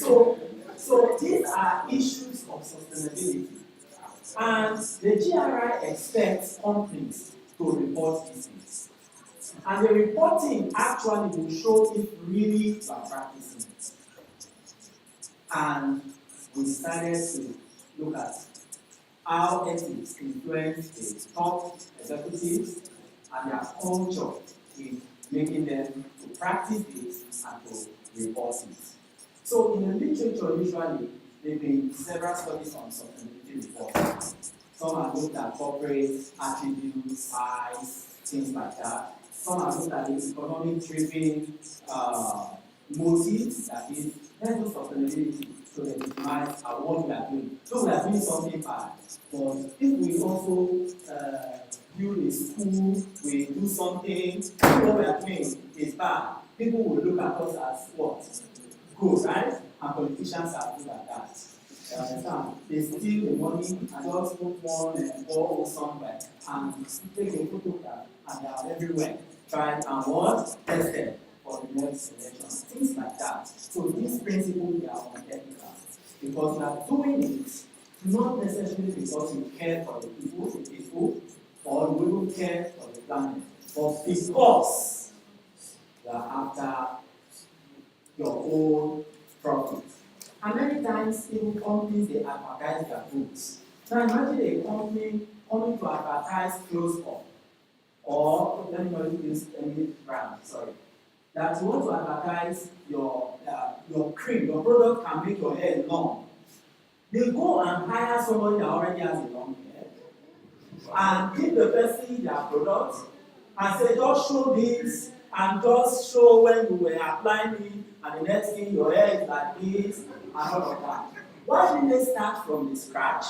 So these are issues of sustainability. And the GRI expects companies to report these things. And the reporting actually will show if really you are practicing it. And we decided to look at how ethics influence the top executives and their culture in making them to practice this and to report it. So in the literature, usually, there have been several studies on sustainability reporting. Some have looked at corporate attributes, size, things like that. Some have looked at the economic-driven motives, that is, let's do sustainability to legitimize what we are doing. So we are doing something bad. But if we also build a school, we do something, what we are doing is bad, people will look at us as what? Good, right? And politicians are good at that. You understand? They steal the money and just put one ball somewhere and take a photograph and they are everywhere. Try and what? Tested for the next election. Things like that. So these principles they are unethical because you are doing it not necessarily because you care for the people, or you don't care for the planet, but because you are after your own profit. And many times, even companies, they advertise their goods. Now imagine a company coming to advertise clothes up, or let me not use any brand, sorry, that you want to advertise your cream, your product can make your hair long. They go and hire somebody that already has a long hair and give the person their product and say, just show this and just show when you were applying it and the next thing your hair is like this and all of that. Why didn't they start from the scratch?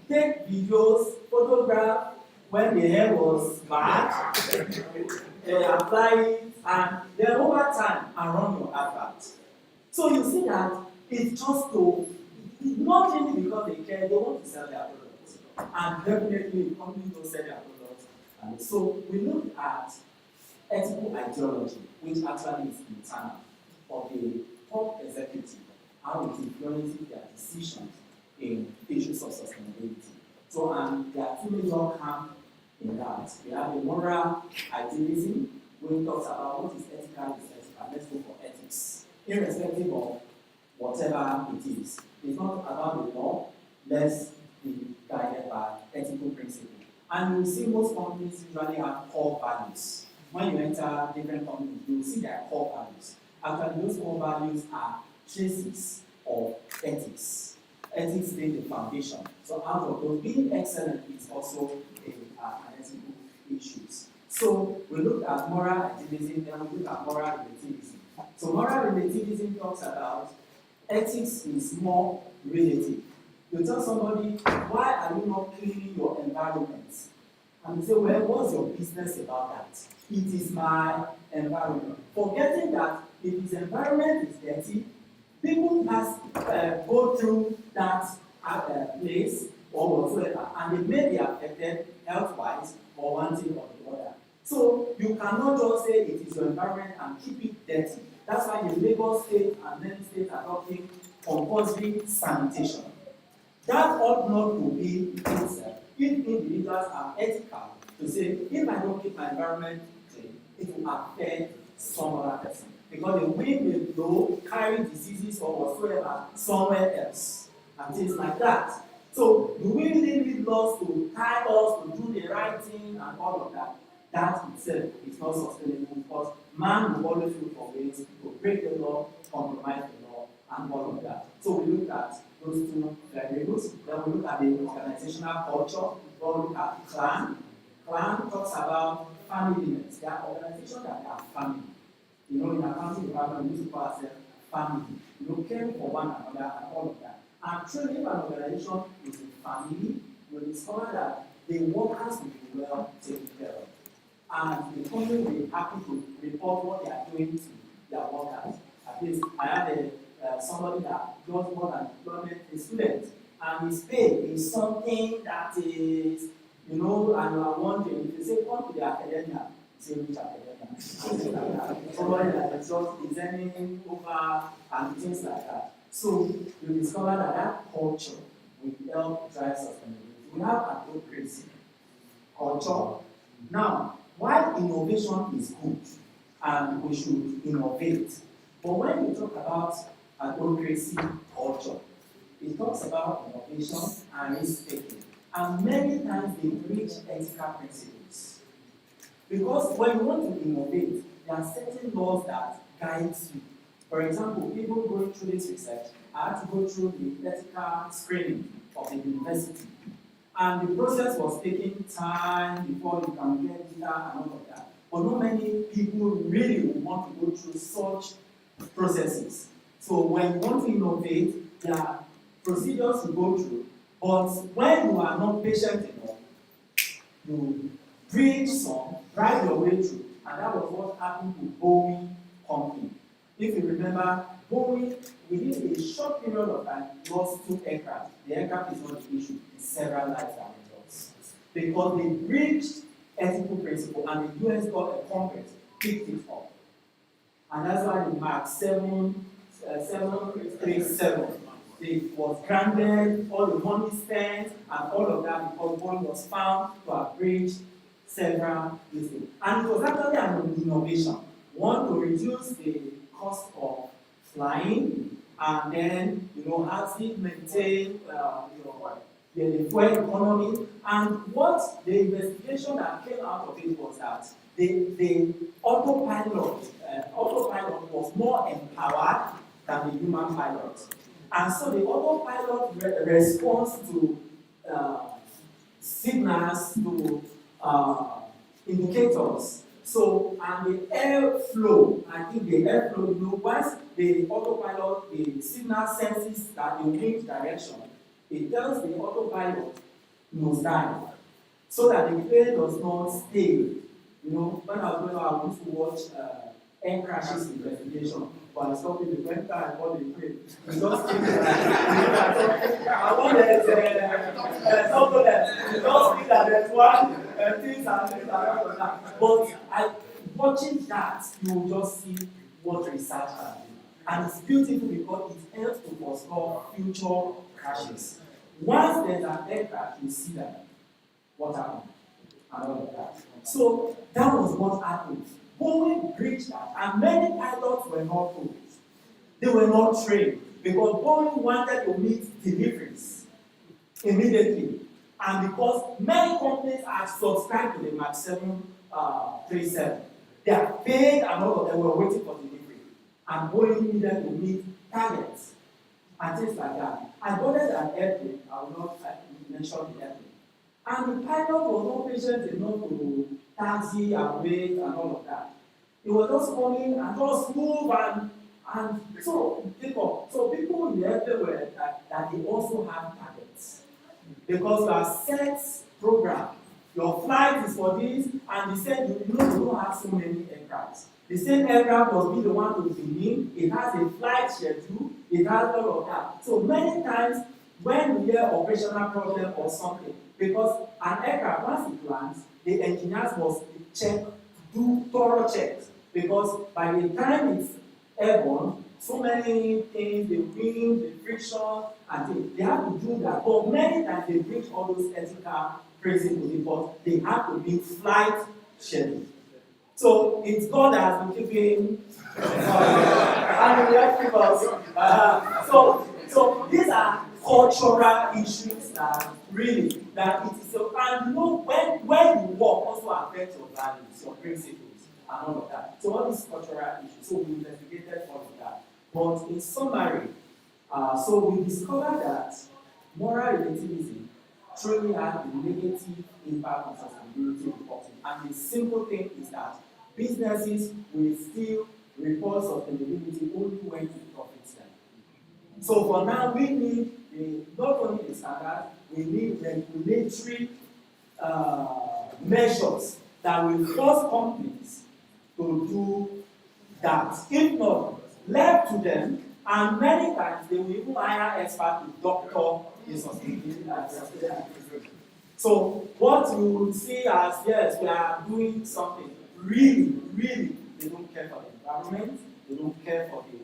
Take videos, photograph when the hair was bad, apply it, and then over time and run your advert. So you see that it's just not really because they care, they want to sell their products. And definitely companies don't sell their products. And so we look at ethical ideology, which actually is internal of the top executive, how it influences their decisions in issues of sustainability. So there are two major camps in that. We have the moral idealism, which talks about what is ethical is ethical. Let's go for ethics, irrespective of whatever it is. It's not about the law, let's be guided by ethical principles. And you will see most companies usually have core values. When you enter different companies, you will see their core values. Actually, those core values are traces of ethics. Ethics being the foundation. So out of those, being excellent is also an ethical issues. So we look at moral idealism, then we look at moral relativism. So moral relativism talks about ethics is more relative. You tell somebody, why are you not cleaning your environment? And they say, well, what's your business about that? It is my environment. Forgetting that if his environment is dirty, people must go through that place or whatsoever, and they may be affected health-wise or one thing or the other. So you cannot just say it is your environment and keep it dirty. That's why the Lagos State and many states are adopting compulsory sanitation. That ought not to be itself. If individuals are ethical to say, if I don't keep my environment clean, it will affect some other person. Because the wind will blow, carry diseases or whatsoever somewhere else, and things like that. So do we really need laws to tie us to do the right thing and all of that? That itself is not sustainable because man will always look for ways to break the law, compromise the law, and all of that. So we look at those two variables. Then we look at the organizational culture. Then we look at clan. Clan talks about family units. There are organizations that are family. You know, in accounting department, we used to call ourselves family. You know, caring for one another and all of that. And truly, if an organization is a family, you will discover that the workers will be well taken care of. And the company will be happy to report what they are doing to their workers. At least I had somebody that got more than employment, a student, and his pay is something that is, you know, and you are wondering, if you say come to the academia, say which academia, somebody that is just designing over and things like that. So you discover that culture will help drive sustainability. We have advocacy culture. Now, while innovation is good and we should innovate, but when you talk about advocacy culture, it talks about innovation and risk taking. And many times they breach ethical principles. Because when you want to innovate, there are certain laws that guide you. For example, people going through this research had to go through the ethical screening of the university. And the process was taking time before you can get data and all of that. But not many people really want to go through such processes. So when you want to innovate, there are procedures to go through. But when you are not patient enough, you breach some, drive your way through. And that was what happened to Boeing company. If you remember, Boeing, within a short period of time, lost 2 aircraft. The aircraft is not the issue, it's several lives that were lost. Because they breached ethical principle and the US got a Congress, picked it up. And that's why the Mark 737 it was granted, all the money spent, and all of that because Boeing was found to have breached several things. And it was actually an innovation. One, to reduce the cost of flying, and then, actually maintain, the fuel economy. And what the investigation that came out of it was that the autopilot was more empowered than the human pilot. And so the autopilot responds to signals, to indicators. So, and the airflow, I think the airflow, once the autopilot, the signal senses that you change direction, it tells the autopilot must die, so that the plane does not stay. When I was growing up, I used to watch air crashes investigation. But I stopped it the first time I bought the plane. We just think I want something else. We just think that there's one things and things like that. But watching that, you will just see what research can do. And it's beautiful because it helps to forestall future crashes. Once there's an aircraft, you see that what happened and all of that. So that was what happened. Boeing breached that, and many pilots were not told. They were not trained because Boeing wanted to meet deliveries immediately, and because many companies had subscribed to the Mark 737, they are paid and all of them were waiting for delivery, and Boeing needed to meet targets and things like that. I boarded an airplane. I will not mention the airplane, and the pilot was not patient enough to taxi and wait and all of that. It was just coming and just move and so people. So people in the airplane were that they also have targets. Because you are set program. Your flight is for this, and they said you don't have so many aircraft. The same aircraft must be the one to Benin. It has a flight schedule, it has all of that. So many times when we hear operational problem or something, because an aircraft, once it lands, the engineers must do thorough checks, because by the time it's airborne, so many things, the wind, the friction, and things, they have to do that. But many times they breach all those ethical principles because they have to meet flight schedule. So it's God that has been keeping and we have people. So these are cultural issues that really that it is so, and when you work also affects your values, your principles, and all of that. So all these cultural issues. So we investigated all of that. But in summary, so we discovered that moral relativism truly has a negative impact on sustainability reporting. And the simple thing is that businesses will still report sustainability only when it profits them. So for now, we need not only the standard, we need regulatory measures that will force companies to do that. If not, left to them, and many times they will even hire experts to doctor the sustainability. So what you will see as, yes, we are doing something. really, they don't care for the environment, they don't care for the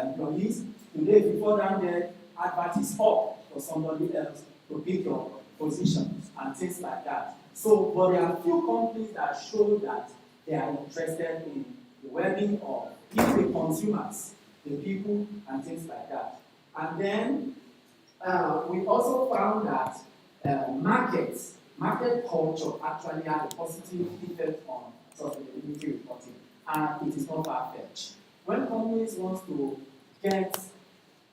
employees. Today, before down there, advert is up for somebody else to pick your position and things like that. So, but there are few companies that show that they are interested in the well-being of even the consumers, the people, and things like that. And then we also found that market culture actually has a positive effect on sustainability reporting, and it is not far-fetched. When companies want to get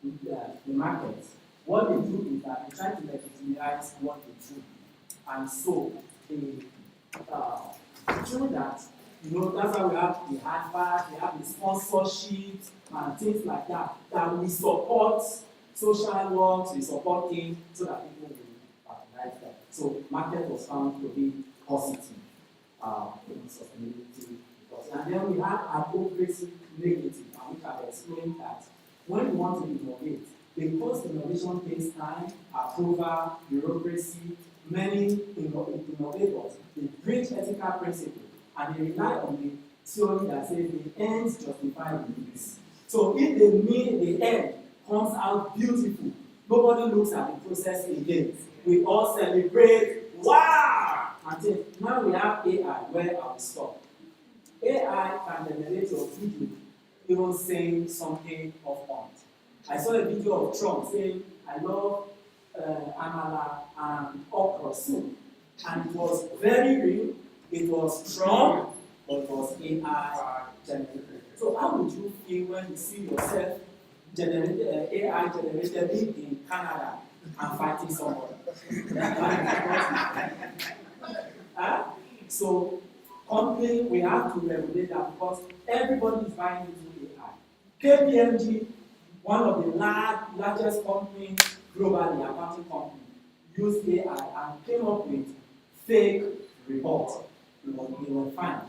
the market, what they do is that they try to legitimize what they do, and so they show that, you know, that's why we have the advert, we have the sponsorship and things like that, that we support social works, we support things so that people will like that. So market was found to be positive in sustainability. And then we have advocacy negative, and which I've explained that when you want to innovate, because innovation takes time, approval, bureaucracy, many innovators, they bring ethical principles and they rely on the theory that says the ends justify the means. So if the end comes out beautiful, nobody looks at the process again. We all celebrate, wow! And then now we have AI, where I will stop. AI can generate your video, even saying something of point. I saw a video of Trump saying, I love amala and okra soup. And it was very real, it was Trump, but it was AI generated. So how would you feel when you see yourself AI generated in Canada and fighting somebody? So company, we have to regulate that because everybody is buying into AI. KPMG, one of the largest companies globally, accounting company, used AI and came up with fake reports. It was fine.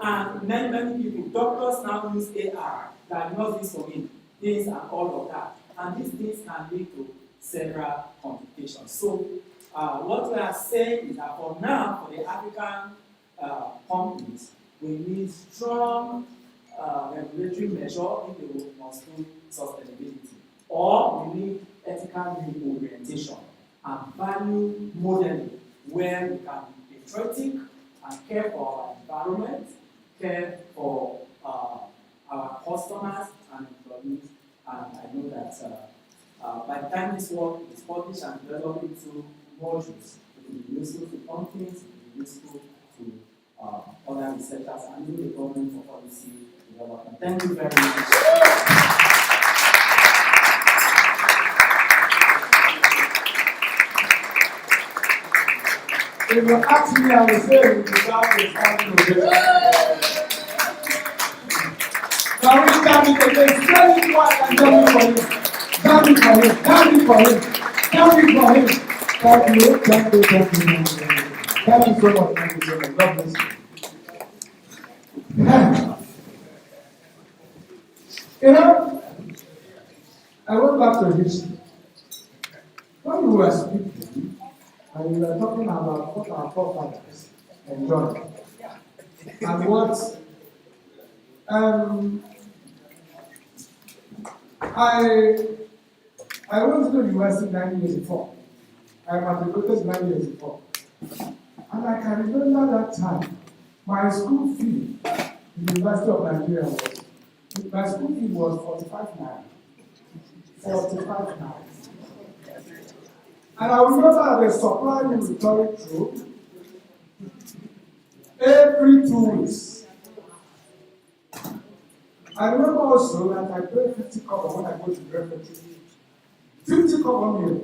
And many people, doctors now use AI, diagnose this for me, this and all of that. And these things can lead to several complications. So what we are saying is that for now, for the African companies, we need strong regulatory measure if they must do sustainability. Or we need ethical orientation and value modeling where we can be patriotic and care for our environment, care for our customers and employees. And I know that by the time this work is published and developed into modules, it will be useful to companies, it will be useful to other researchers and even the government for policy development. Thank you very much. If you ask me, I will say we deserve a standing ovation. Can we stand it again? Stand it once and jump it for him. Stand it for him. Stand it for him. Stand it for him. Thank you. Thank you. Thank you. Thank you so much. Thank you so much. God bless you. You know, I went back to history. When we were speaking, and we were talking about what our forefathers enjoyed, and what I went to the university 9 years before. I matriculated 9 years before. And I can remember that time, my school fee in the University of Nigeria was 45 naira. 45 naira. And I remember the supply we were going through every 2 weeks. I remember also that I paid 50 kobo when I go to the refectory. 50 kobo meal.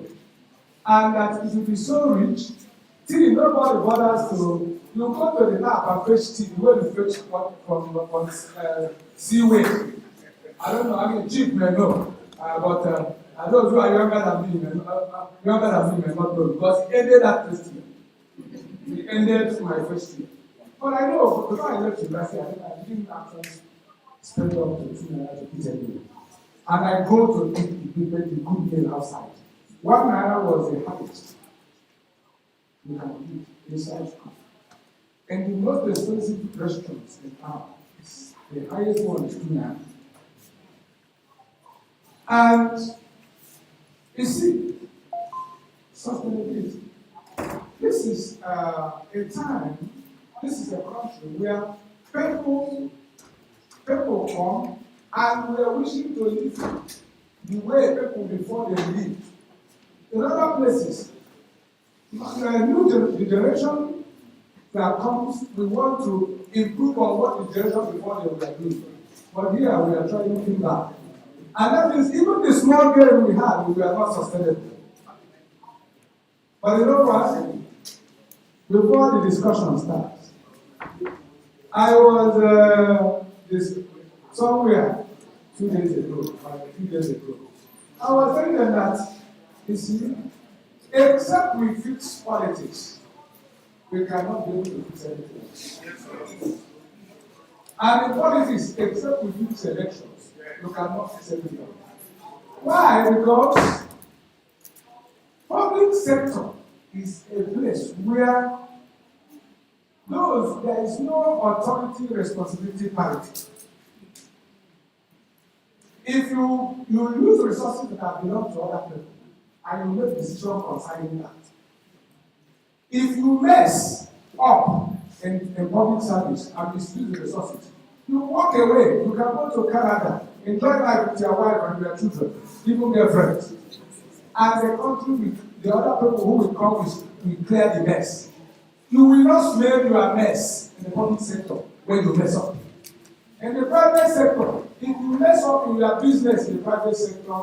And that it will be so rich, till nobody bothers to, you go to the lab and fetch tea, the way you fetch from seaway. I don't know, I mean, cheap may know, but those who are younger than me may not know, because it ended that first year. It ended my first year. But I know, before I left university, I didn't actually spend up to 2 naira to eat anyway. And I go to eat the good meal outside. 1 naira was a habit. You can eat inside school. And the most expensive restaurants in town, the highest one is 2 And you see, sustainability. This is a time, this is a country where people come and we are wishing to live the way people before they live. In other places, the generation that comes, we want to improve on what the generation before they were doing. But here we are trying to think back. And that means even the small game we had, we were not sustainable. But you know what? Before the discussion starts, I was somewhere 2 days ago, or a few days ago. I was telling them that, you see, except we fix politics, we cannot be able to fix anything. And in politics, except we fix elections, you cannot fix anything. Why? Because public sector is a place where there is no authority responsibility parity. If you use resources that belong to other people and you make decisions concerning that, if you mess up in public service and misuse the resources, you walk away. You can go to Canada, enjoy life with your wife and your children, even their friends. And the country, the other people who will come will clear the mess. You will not smell your mess in the public sector when you mess up. In the private sector, if you mess up in your business in the private sector,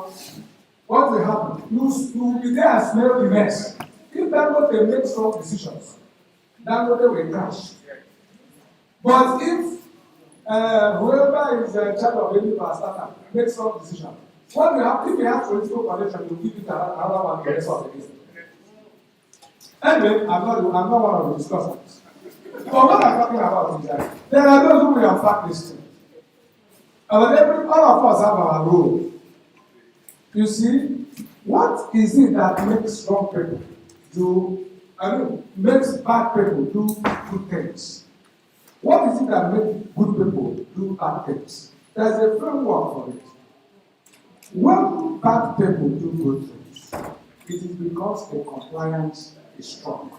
what will happen? You will be there and smell the mess. If Dangote makes wrong decisions, Dangote will crash. But if whoever is in charge of any startup makes wrong decision, what will happen? If we have political connection, you give it another one to the rest of the business. Anyway, I'm not one of the discussants. But what I'm talking about is that there are those who will have fact listing. All of us have our role. You see, what is it that makes wrong people makes bad people do good things? What is it that makes good people do bad things? There's a framework for it. When bad people do good things, it is because the compliance is strong.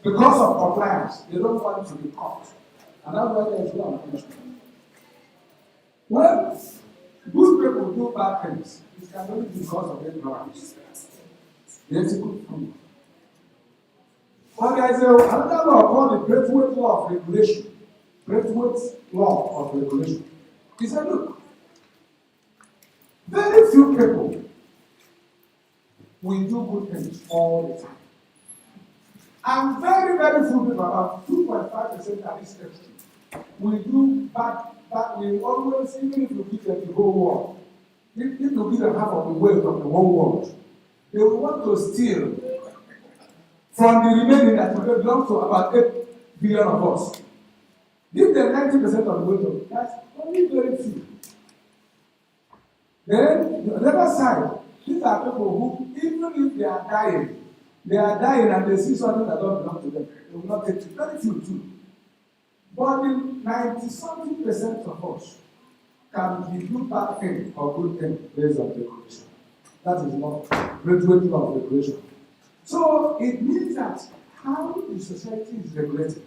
Because of compliance, they don't want to be caught. And that's why there is no punishment. When good people do bad things, it can only be because of ignorance. There's a good thing. But there is another law called the Braithwaite Law of Regulation. Braithwaite's Law of Regulation. He said, look, very few people will do good things all the time. And very, very few people, about 2.5% at this country, will do bad. We always, even if you give them the whole world, if you give them half of the wealth of the whole world, they will want to steal from the remaining that will belong to about 8 billion of us. Give them 90% of the wealth. That's only very few. Then, the other side, these are people who, even if they are dying and they see something that doesn't belong to them, they will not take it. Very few too. But the 90-something% of us can do bad thing or good thing based on regulation. That is not Braithwaite Law of Regulation. So it means that how the society is regulated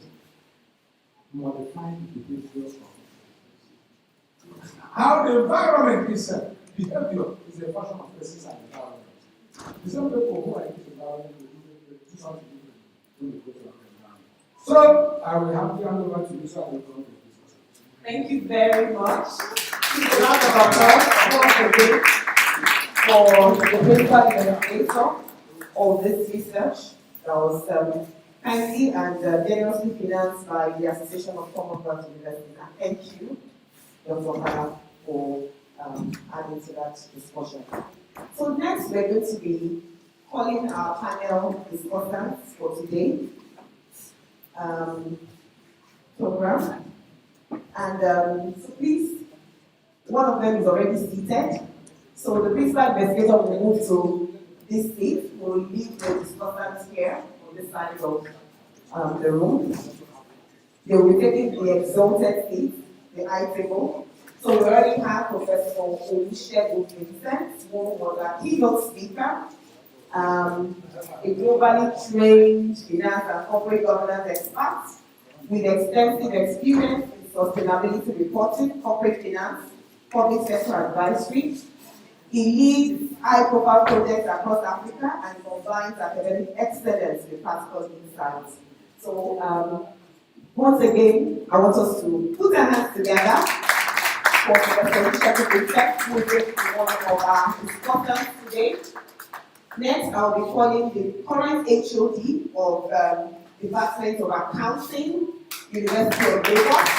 modifying the behavior of it. How the environment is behavior is a function of persons and environment. The same people who are in the environment will do something different when they go to the environment. So I will have you hand over to you so I will come to this. Thank you very much. A round of applause for the principal investigator of this research that was kindly and generously financed by the Association of Commonwealth Universities. And thank you, Dr. Hannah, for adding to that discussion. So next we're going to be calling our panel discussants for today. Program. And so please, one of them is already seated. So the principal investigator will move to this seat. We will leave the discussants here on this side of the room. They will be taking the exalted seat, the high table. So we already have Professor Olusegun Vincent, who was a keynote speaker, a globally trained finance and corporate governance expert with extensive experience in sustainability reporting, corporate finance, public sector advisory. He leads high-profile projects across Africa and combines academic excellence with practical insights. So, once again, I want us to put our hands together for Professor Olusegun Vincent, who will be one of our discussants today. Next, I'll be calling the current HOD of Department of Accounting, University of Lagos,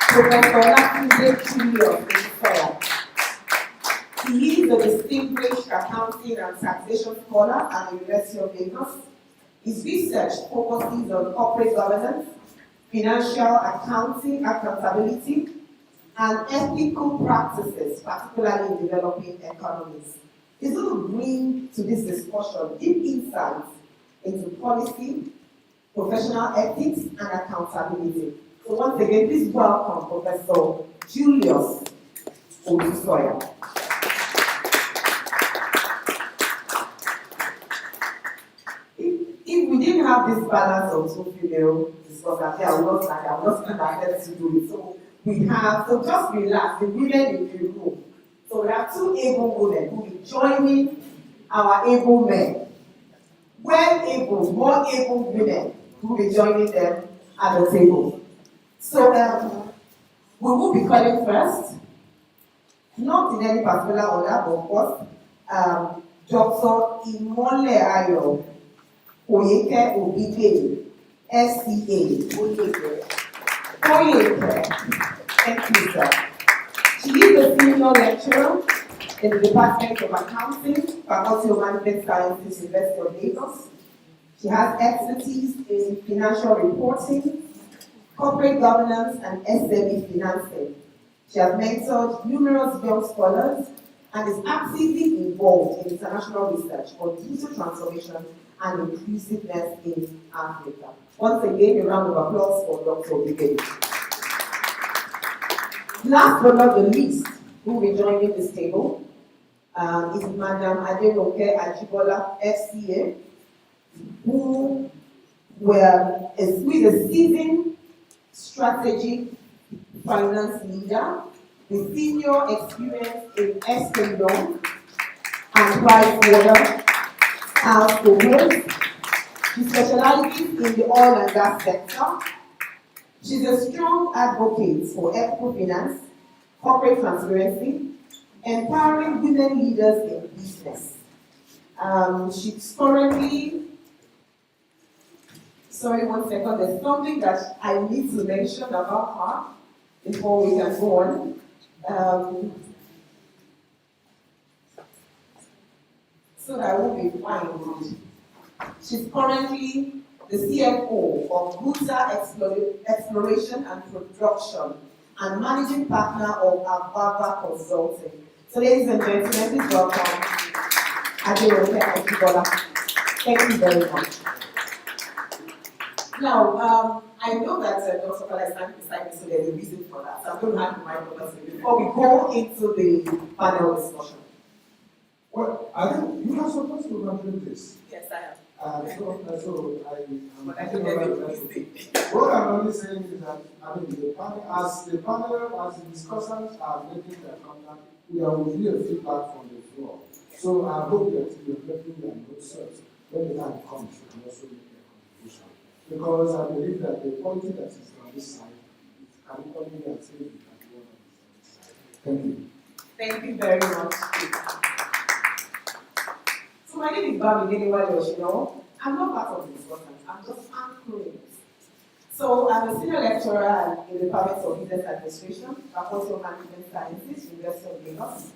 Professor Olatunde Julius. He is a distinguished accounting and taxation scholar at the University of Lagos. His research focuses on corporate governance, financial accounting, accountability, and ethical practices, particularly in developing economies. He's going to bring to this discussion deep insights into policy, professional ethics, and accountability. So once again, please welcome Professor Julius Odusoya. If we didn't have this balance of two female discussants, I would not be myself to do it. So we have, so just relax, the women in the room. So we have two able women who will be joining our able men. Well-able, more able women who will be joining them at the table. So we will be calling first, not in any particular order, but of course, Dr. Imole Ayo Oyeke Obide, SCA, Oyeke. Thank you, sir. She is a senior lecturer in the Department of Accounting, Faculty of Management Sciences, University of Lagos. She has expertise in financial reporting, corporate governance, and SME financing. She has mentored numerous young scholars and is actively involved in international research on digital transformation and inclusiveness in Africa. Once again, a round of applause for Dr. Obide. Last but not the least, who will be joining this table is Madam Aderoke Ajibola, FCA, who is a seasoned strategic finance leader with senior experience in Ernst & Young and PricewaterhouseCoopers. She specializes in the oil and gas sector. She's a strong advocate for ethical finance, corporate transparency, empowering women leaders in business. She's currently, sorry, one second, there's something that I need to mention about her before we can go on. So that I will be fine. She's currently the CFO of Guta Exploration and Production and managing partner of Avava Consulting. So ladies and gentlemen, please welcome Aderoke Ajibola. Thank you very much. Now, I know that Dr. Kala is standing beside me, so there's a reason for that. So I'm going to hand the microphone to you before we go into the panel discussion. Well, I think you are supposed to run this. Yes, I am. What I'm only saying is that, I mean, the panel, as the discussants are making their comment, there will be a feedback from the floor. So I hope that you're making your notes when the time comes, you can also make a contribution. Because I believe that the quality that is on this side can equally be achieved at the other side. Thank you. Thank you very much. So my name is Bami Yoshino. I'm not part of the discussion, I'm just anchoring. So I'm a senior lecturer in the Department of Business Administration, Faculty of Management Sciences, University of Lagos.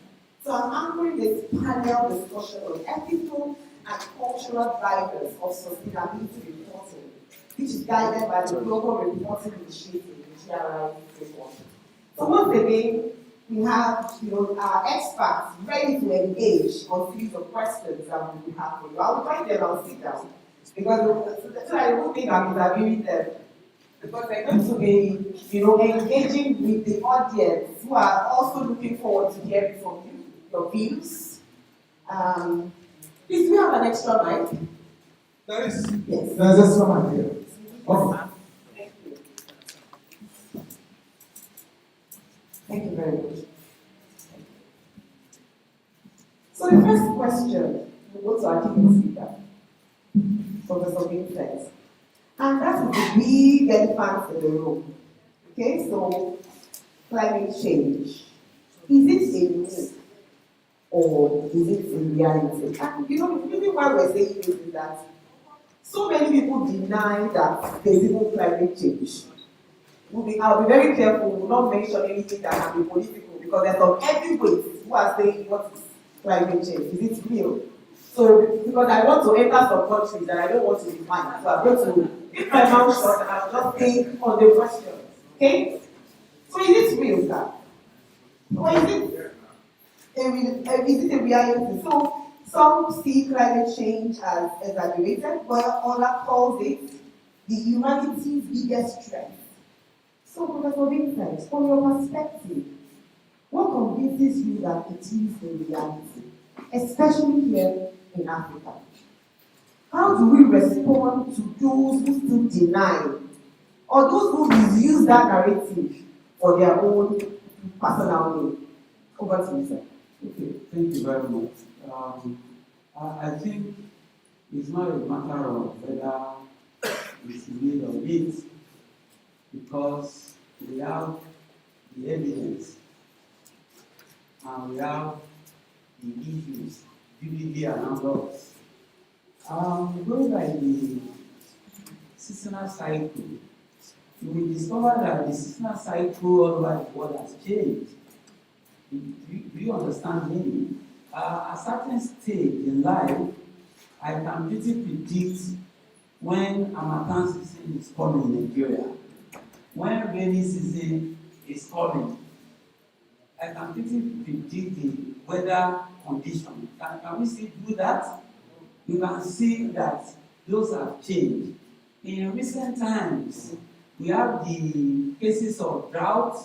So I'm anchoring this panel discussion on ethical and cultural drivers of sustainability reporting, which is guided by the Global Reporting Initiative, the GRI framework. So once again, we have our experts ready to engage on series of questions that we have for you. I'll join them, I'll sit down, because so I don't think I'm interviewing them. because we're going to be, engaging with the audience who are also looking forward to hearing from you, your views. Please, do we have an extra mic? There is. Yes. There's a someone here. Okay. Thank you. Thank you very much. So the first question, we go to our keynote speaker, Professor Vincent. And that is the big elephant in the room. Okay, so climate change. Is it a myth or is it a reality? And the reason why we're saying this is that so many people deny that there's even climate change. I'll be very careful, will not mention anything that can be political because there's some heavyweights who are saying what is climate change? Is it real? So, because I want to enter some countries that I don't want to be mine, so I'm going to keep my mouth shut and I'll just stay on the question. Okay? So is it real, sir? Or is it a reality? So some see climate change as exaggerated, while others calls it the humanity's biggest strength. So, Professor Vincent, from your perspective, what convinces you that it is a reality, especially here in Africa? How do we respond to those who still deny, or those who misuse that narrative for their own personal gain? Over to you, sir. Okay, thank you very much. I think it's not a matter of whether it's real or it, because we have the evidence and we have the issues vividly around us. Going by the seasonal cycle, you will discover that the seasonal cycle all over the world has changed. Do you understand me? At a certain stage in life, I can pretty predict when Harmattan season is coming in Nigeria, when rainy season is coming. I can pretty predict the weather condition. Can we still do that? You can see that those have changed. In recent times, we have the cases of drought,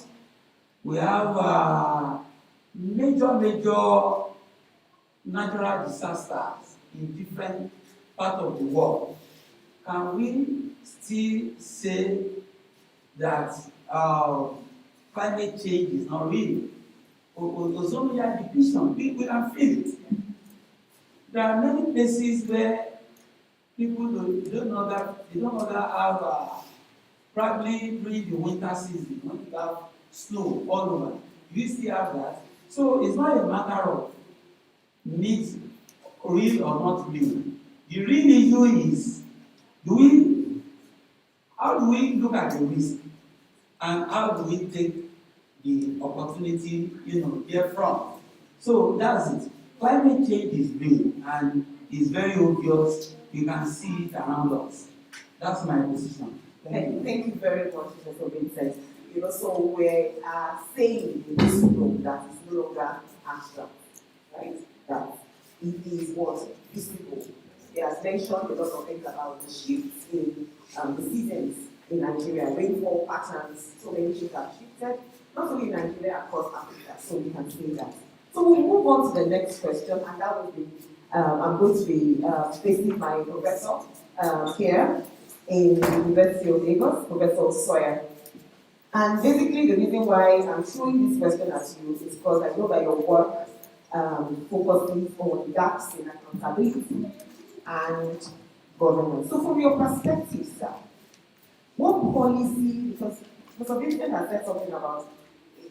we have major natural disasters in different parts of the world. Can we still say that climate change is not real? Ozone depletion, we can feel it. There are many places where people don't know that they don't know that have probably during the winter season when you have snow all over. You still have that. So it's not a matter of myth, real or not real. The real issue is how do we look at the risk and how do we take the opportunity, therefrom. So that's it. Climate change is real and is very obvious. You can see it around us. That's my position. Thank you very much, Professor Vincent. So we are saying in this room that it's no longer abstract, right? That it is what visible. He has mentioned a lot of things about the shifts in the seasons in Nigeria, rainfall patterns, so many things have shifted, not only in Nigeria, across Africa, so we can say that. So we'll move on to the next question, and that will be, I'm going to be facing my professor here in the University of Lagos, Professor Sawyer. And basically the reason why I'm throwing this question at you is because I know that your work focuses on gaps in accountability and governance. So from your perspective, sir, what policy, because Mr. Vincent has said something about,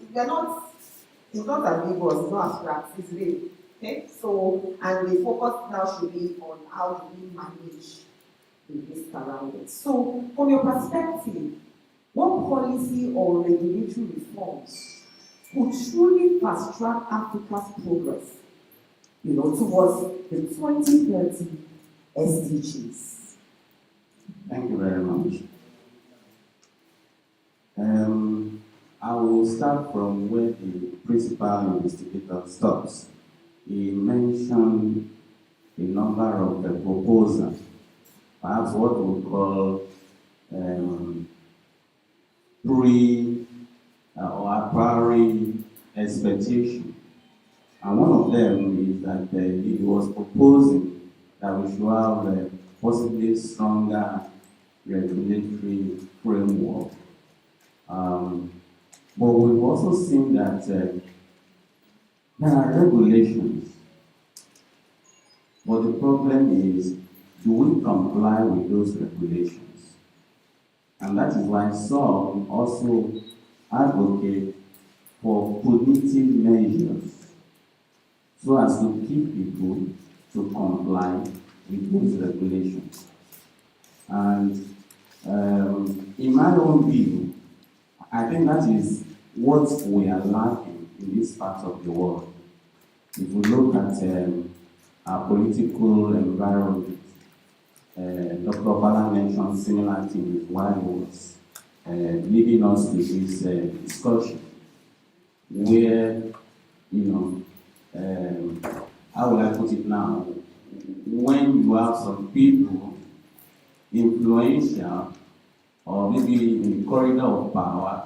it's not ambiguous, it's not abstract, it's real. Okay? So, and the focus now should be on how do we manage the risk around it. So, from your perspective, what policy or regulatory reforms could truly fast track Africa's progress, towards the 2030 SDGs? Thank you very much. I will start from where the principal investigator stops. He mentioned a number of proposals, perhaps what we call or a priori expectation. And one of them is that he was proposing that we should have a possibly stronger regulatory framework. But we've also seen that there are regulations, but the problem is, do we comply with those regulations? And that is why some also advocate for punitive measures so as to keep people to comply with those regulations. And in my own view, I think that is what we are lacking in this part of the world. If we look at our political environment, Dr. Bala mentioned similar things while he was leading us to this discussion, where, how will I put it now? When you have some people influential or maybe in the corridor of power,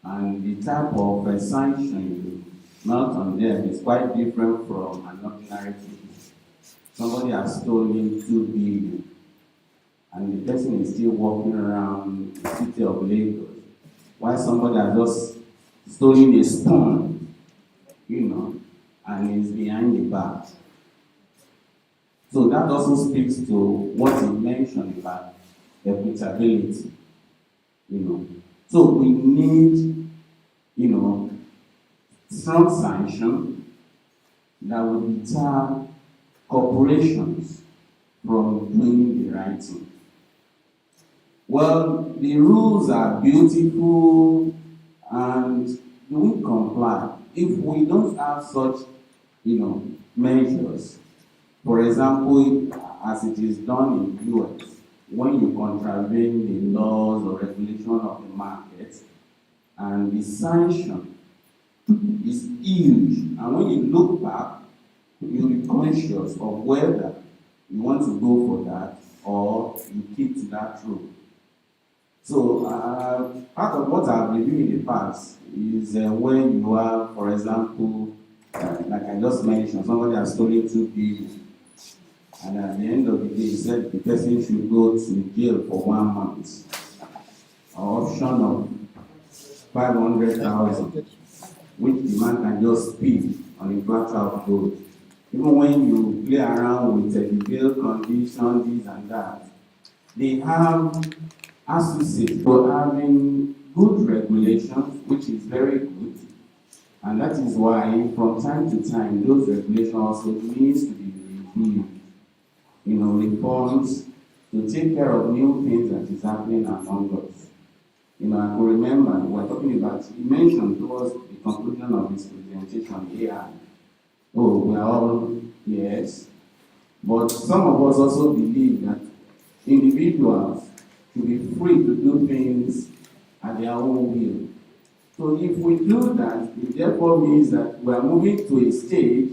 and the type of sanction you mount on them is quite different from an ordinary person. Somebody has stolen 2 billion, and the person is still walking around the city of Lagos, while somebody has just stolen a spoon, and is behind the back. So that also speaks to what he mentioned about equitability. So we need, strong sanction that will deter corporations from doing the right thing. Well, the rules are beautiful, and do we comply? If we don't have such, measures, for example, as it is done in US, when you contravene the laws or regulation of the market, and the sanction is huge, and when you look back, you'll be conscious of whether you want to go for that or you keep to that rule. So part of what I've reviewed in the past is when you have, for example, like I just mentioned, somebody has stolen 2 billion, and at the end of the day, he said the person should go to jail for 1 month, an option of 500,000, which the man can just pay on a platter of gold. Even when you play around with the bail condition, this and that, they have associates for having good regulations, which is very good. And that is why, from time to time, those regulations also needs to be reviewed. Reforms to take care of new things that is happening among us. I can remember, we were talking about, he mentioned towards the conclusion of his presentation, AI. Oh, we are all, yes. But some of us also believe that individuals should be free to do things at their own will. So if we do that, it therefore means that we are moving to a stage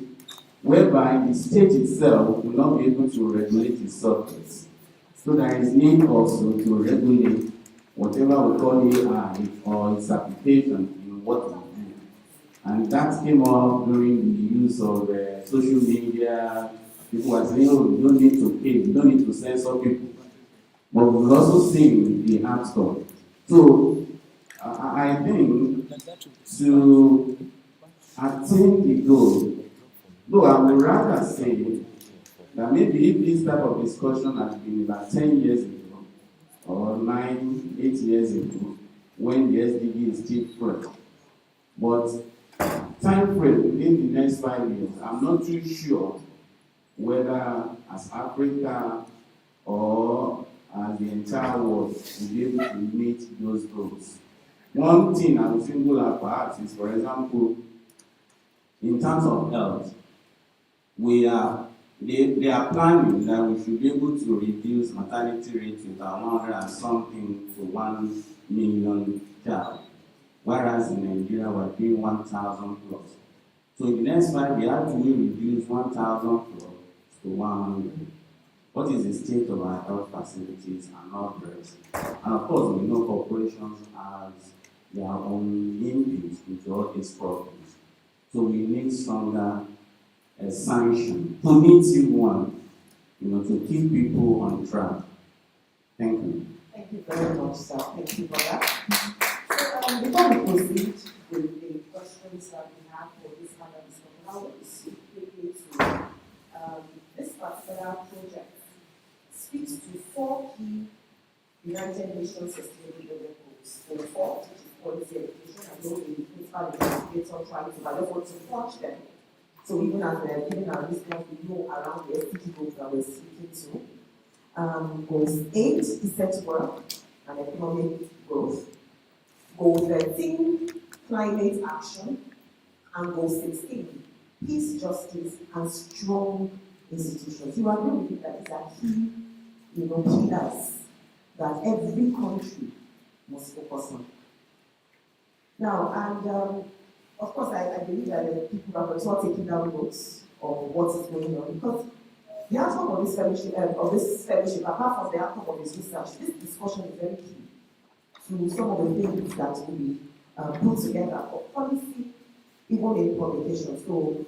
whereby the state itself will not be able to regulate its subjects. So there is need also to regulate whatever we call AI or its application in what we do. And that came up during the use of social media. People were saying, oh, you don't need to pay, you don't need to censor people. But we've also seen the App Store. So I think to attain the goal, though I would rather say that maybe if this type of discussion had been about 10 years ago, or 9, 8 years ago, when the SDG is still fresh. But time frame within the next 5 years, I'm not too sure whether as Africa or as the entire world will be able to meet those goals. One thing I would single out perhaps is, for example, in terms of health, they are planning that we should be able to reduce mortality rate to about 100 and something to 1 million child, whereas in Nigeria we're doing 1,000 plus. So in the next 5 years, how do we reduce 1,000 plus to 100? what is the state of our health facilities and all the rest. And of course, we know corporations have their own input into all these problems. So we need stronger sanction, punitive one, to keep people on track. Thank you. Thank you very much, sir. Thank you for that. So, before we proceed with the questions that we have for this panel discussion, I want to speak quickly to this particular project. Speaks to 4 key United Nations Sustainable Development Goals. For 4, which is policy education. I know the principal investigator trying to, but I don't want to touch them. So even as we're giving our listeners, we know around the SDG goals that we're speaking to. Goals 8, decent work and economic growth. Goal 13, climate action. And goal 16, peace, justice, and strong institutions. You agree with me that these are key, pillars that every country must focus on. Now, and of course, I believe that the people are also taking down notes of what is going on, because the outcome of this fellowship, apart from the outcome of this research, this discussion is very key to some of the things that will be put together for policy, even in publication. So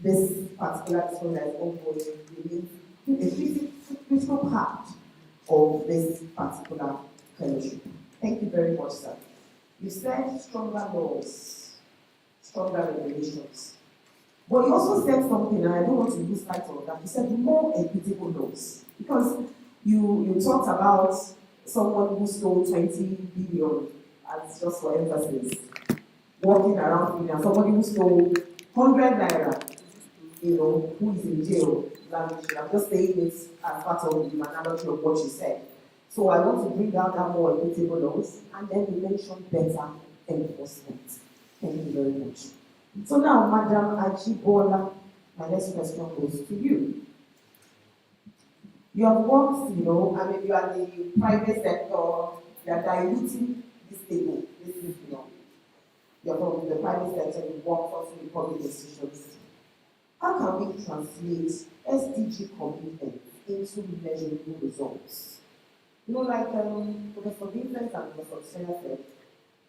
this particular discussion that is ongoing remains a critical part of this particular fellowship. Thank you very much, sir. You said stronger laws, stronger regulations. But you also said something, and I don't want to lose sight of that. You said more equitable laws. Because you talked about someone who stole 20 billion, as just for emphasis, walking around Kenya, somebody who stole 100 naira, who is in jail. I'm just saying this as part of the analogy of what you said. So I want to bring out that more equitable laws, and then we mention better enforcement. Thank you very much. So now, Madam Ajibola, my next question goes to you. You have worked, you are in the private sector, you are diluting this table. This is, you're from the private sector, you work for the public institutions. How can we translate SDG commitment into measurable results? Like Professor Vincent and Professor Sena said,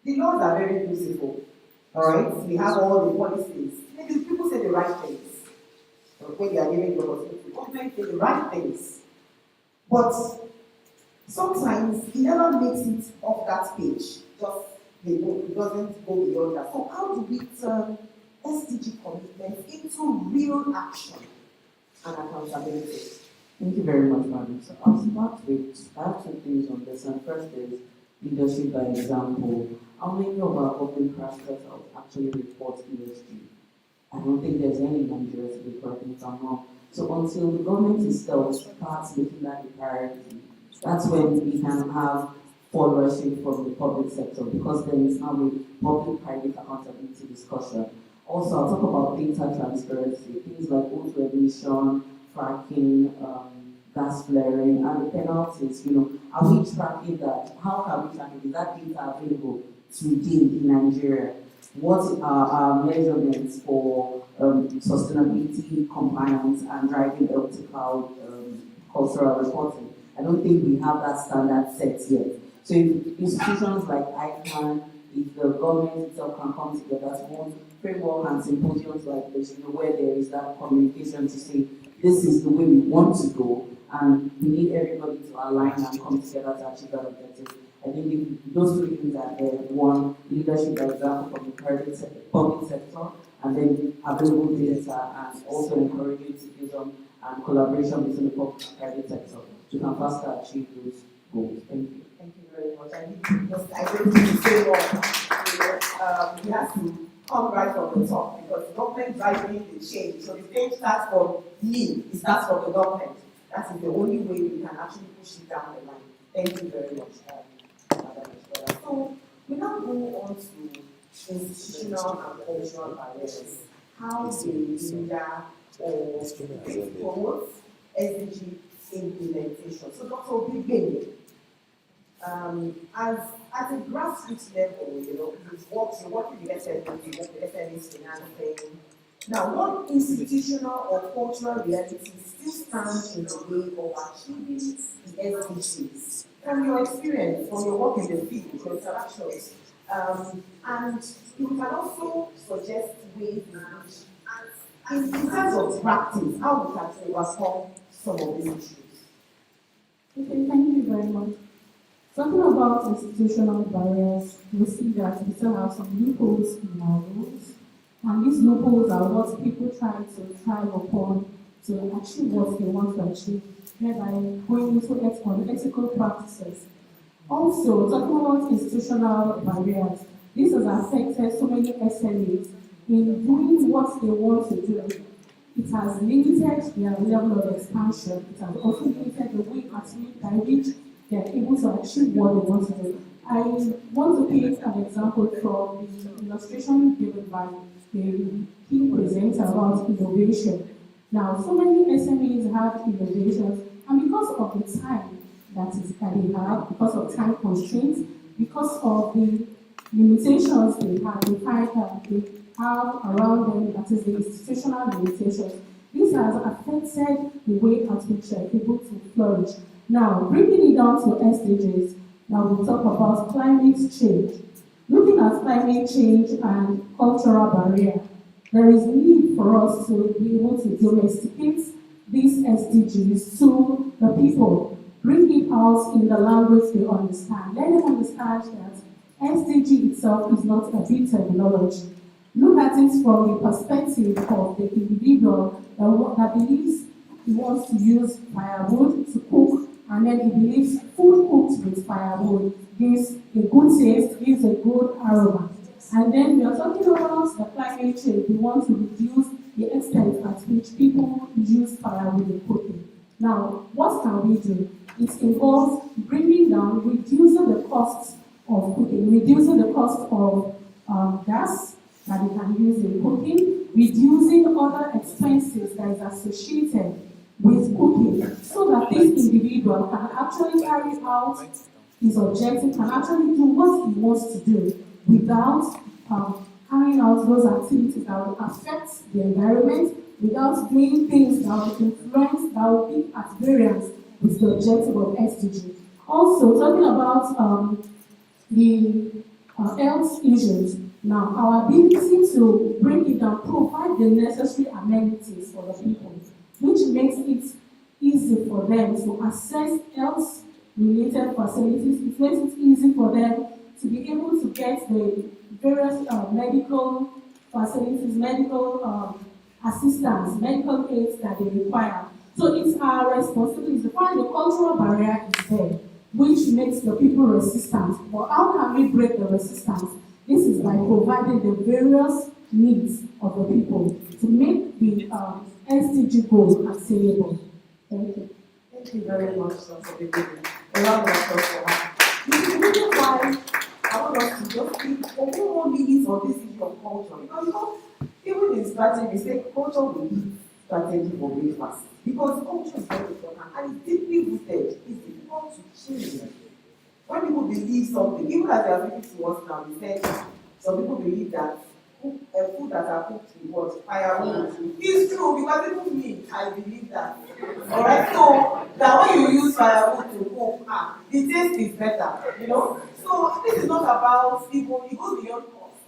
the laws are very beautiful. All right, we have all the policies. Maybe people say the right things. When they are giving the opportunity, government say the right things. But sometimes it never makes it off that page. It doesn't go beyond that. So how do we turn SDG commitment into real action and accountability? Thank you very much, Madam. So I'll start with, I have 2 things on this. And first is leadership by example. How many of our public practices actually report ESG? I don't think there's any in Nigeria, to be correct if I'm wrong. So until the government itself starts making that a priority, that's when we can have followership from the public sector, because then it's now a public-private accountability discussion. Also, I'll talk about data transparency, things like O2 emission, fracking, gas flaring, and the penalties. Are we tracking that? How can we track it? Is that data available today in Nigeria? What are our measurements for sustainability, compliance, and driving ethical cultural reporting? I don't think we have that standard set yet. So if institutions like ICANN, if the government itself can come together to hold framework and symposiums like this, where there is that communication to say, this is the way we want to go, and we need everybody to align and come together to achieve that objective. I think if those 2 things are there, one, leadership by example from the public sector, and then available data, and also encouraging diffusion and collaboration between the public and private sector to can faster achieve those goals. Thank you. Thank you very much. I don't need to say more. We have to come right from the top, because the government driving the change. So the change starts from me, it starts from the government. That is the only way we can actually push it down the line. Thank you very much, Madam Ishwara. So we now go on to institutional and cultural barriers. How do we hinder or promote SDG implementation? So Dr. Obibene, as at a grassroots level, you're working with SMEs, financing, Now, what institutional or cultural reality still stands in the way of achieving the SDGs? From your experience, from your work in the field, your interactions, and you can also suggest ways in which, in terms of practice, how we can overcome some of these issues. Okay, thank you very much. Talking about institutional barriers, we see that we still have some loopholes in our rules, and these loopholes are what people try to thrive upon to achieve what they want to achieve, thereby going into unethical practices. Also, talking about institutional barriers, this has affected so many SMEs in doing what they want to do. It has limited their level of expansion. It has also limited the way by which they are able to achieve what they want to do. I want to pick an example from the illustration given by the key presenter about innovation. Now, so many SMEs have innovations, and because of the time that they have, because of time constraints, because of the limitations they have, the find that they have around them, that is the institutional limitations, this has affected the way at which they are able to flourish. Now, bringing it down to SDGs, now we'll talk about climate change. Looking at climate change and cultural barrier, there is need for us to be able to domesticate these SDGs to the people, bring it out in the language they understand. Let them understand that SDG itself is not a big terminology. Look at it from the perspective of the individual that believes he wants to use firewood to cook, and then he believes food cooked with firewood gives a good taste, gives a good aroma. And then we are talking about the climate change. We want to reduce the extent at which people use firewood in cooking. Now, what can we do? It involves bringing down, reducing the costs of cooking, reducing the cost of gas that we can use in cooking, reducing other expenses that is associated with cooking, so that this individual can actually carry out his objective, can actually do what he wants to do without carrying out those activities that will affect the environment, without doing things that will influence, that will be at variance with the objective of SDG. Also, talking about the health issues, now our ability to break it down, provide the necessary amenities for the people, which makes it easy for them to access health-related facilities. It makes it easy for them to be able to get the various medical facilities, medical assistance, medical aids that they require. So it's our responsibility to find the cultural barrier is there, which makes the people resistant. But how can we break the resistance? This is by providing the various needs of the people to make the SDG goals attainable. Thank you. Thank you very much, Dr. Bibiri. A round of applause for her. This is the reason why I want us to just think for 1 more minute on this issue of culture. Because even in strategy, we say culture will be strategy for breakfast. Because culture is very important and it's deeply rooted. It's difficult to change. When people believe something, even as they are speaking to us now, we said some people believe that food that are cooked with what? Firewood. It's true because even me, I believe that. Alright, so that when you use firewood to cook, the taste is better, you know? So this is not about people, it goes beyond cost.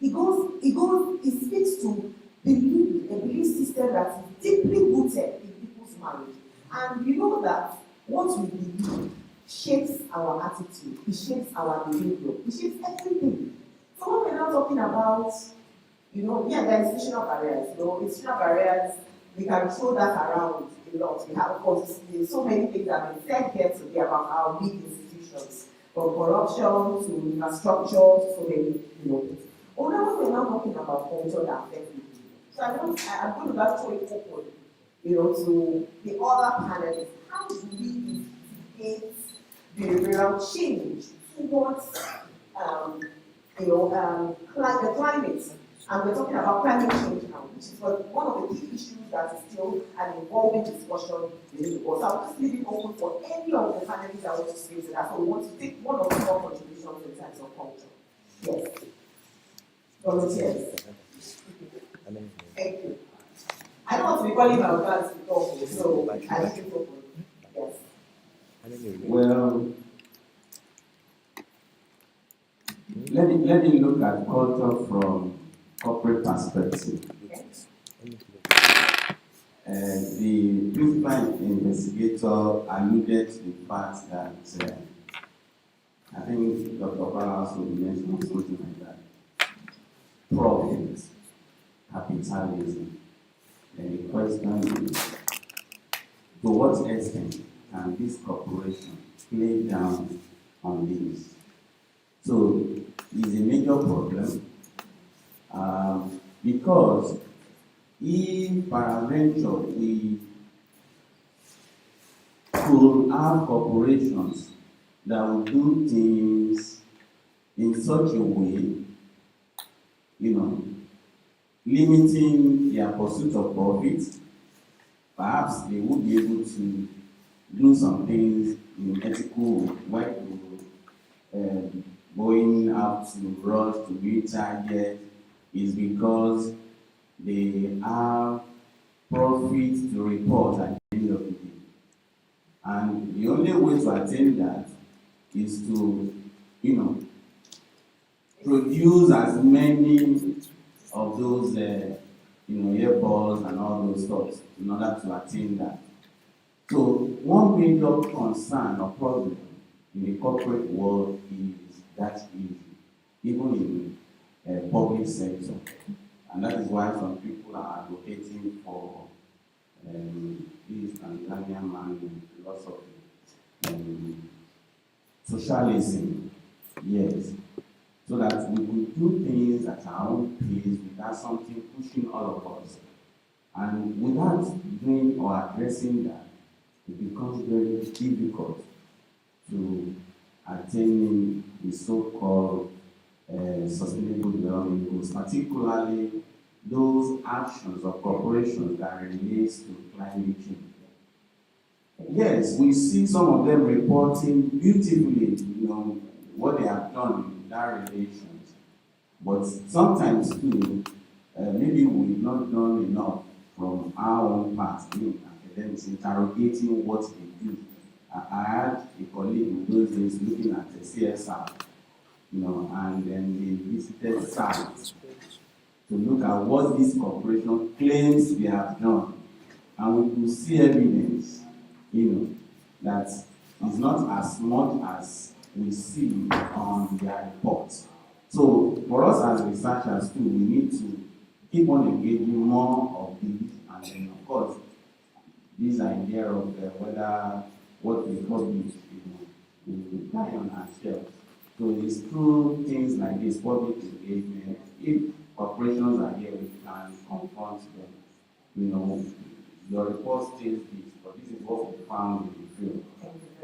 It speaks to a belief system that is deeply rooted in people's marriage. And you know that what we believe shapes our attitude, it shapes our behavior, it shapes everything. So when we're not talking about, there are institutional barriers. Institutional barriers, we can throw that around a lot. We have, of course, so many things that have been said here today about our big institutions, from corruption to infrastructure to so many, things. But now we're not talking about culture that affects people. So I'm going to actually open, to the other panelists. How do we instigate behavioral change towards the climate? And we're talking about climate change now, which is one of the key issues that is still an evolving discussion within the world. So I'll just leave it open for any of the panelists that want to speak to that. So we want to take one or two more contributions in terms of culture. Yes. Volunteers. Thank you. I don't want to be calling my class to talk, so I leave it open. Yes. Well, let me look at culture from corporate perspective. The principal investigator alluded to the fact that I think Dr. Palas will mention something like that. Profit, capitalism. And the question is, to what extent can this corporation play down on this? So it's a major problem because if peradventure we could have corporations that will do things in such a way, limiting their pursuit of profit, perhaps they would be able to do some things in ethical way, going out to rush to meet target is because they have profit to report at the end of the day. And the only way to attain that is to, produce as many of those, earballs and all those stuff in order to attain that. So one major concern or problem in the corporate world is that issue, even in public sector. And that is why some people are advocating for this Tanzanian man philosophy, socialism, yes, so that we could do things at our own pace without something pushing all of us. And without doing or addressing that, it becomes very difficult to attain the so-called sustainable development goals, particularly those actions of corporations that relates to climate change. Yes, we see some of them reporting beautifully, what they have done in that relations. But sometimes too, maybe we've not done enough from our own part, academics interrogating what they do. I had a colleague in those days looking at the CSR, and then they visited sites to look at what this corporation claims they have done. And we could see evidence, that is not as much as we see on their reports. So for us as researchers too, we need to keep on engaging more of these, and then of course, this idea of whether what we publish, we rely on ourselves. So it's through things like this, public engagement. If corporations are here, we can confront them. Your report says this, but this is what we found in the field.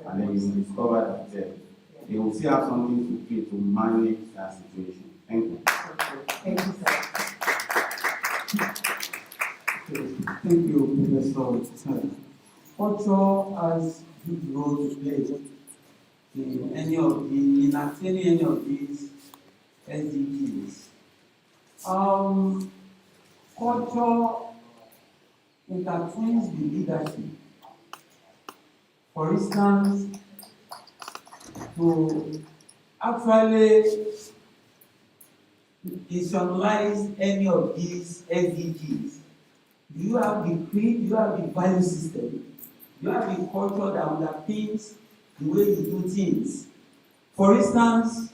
And then you will discover that they will still have something to do to manage that situation. Thank you. Thank you, sir. Thank you, Professor. Culture has a huge role to play in attaining any of these SDGs. Culture intertwines the leadership. For instance, to actually institutionalize any of these SDGs, do you have the creed, do you have the value system, do you have the culture that underpins the way you do things? For instance,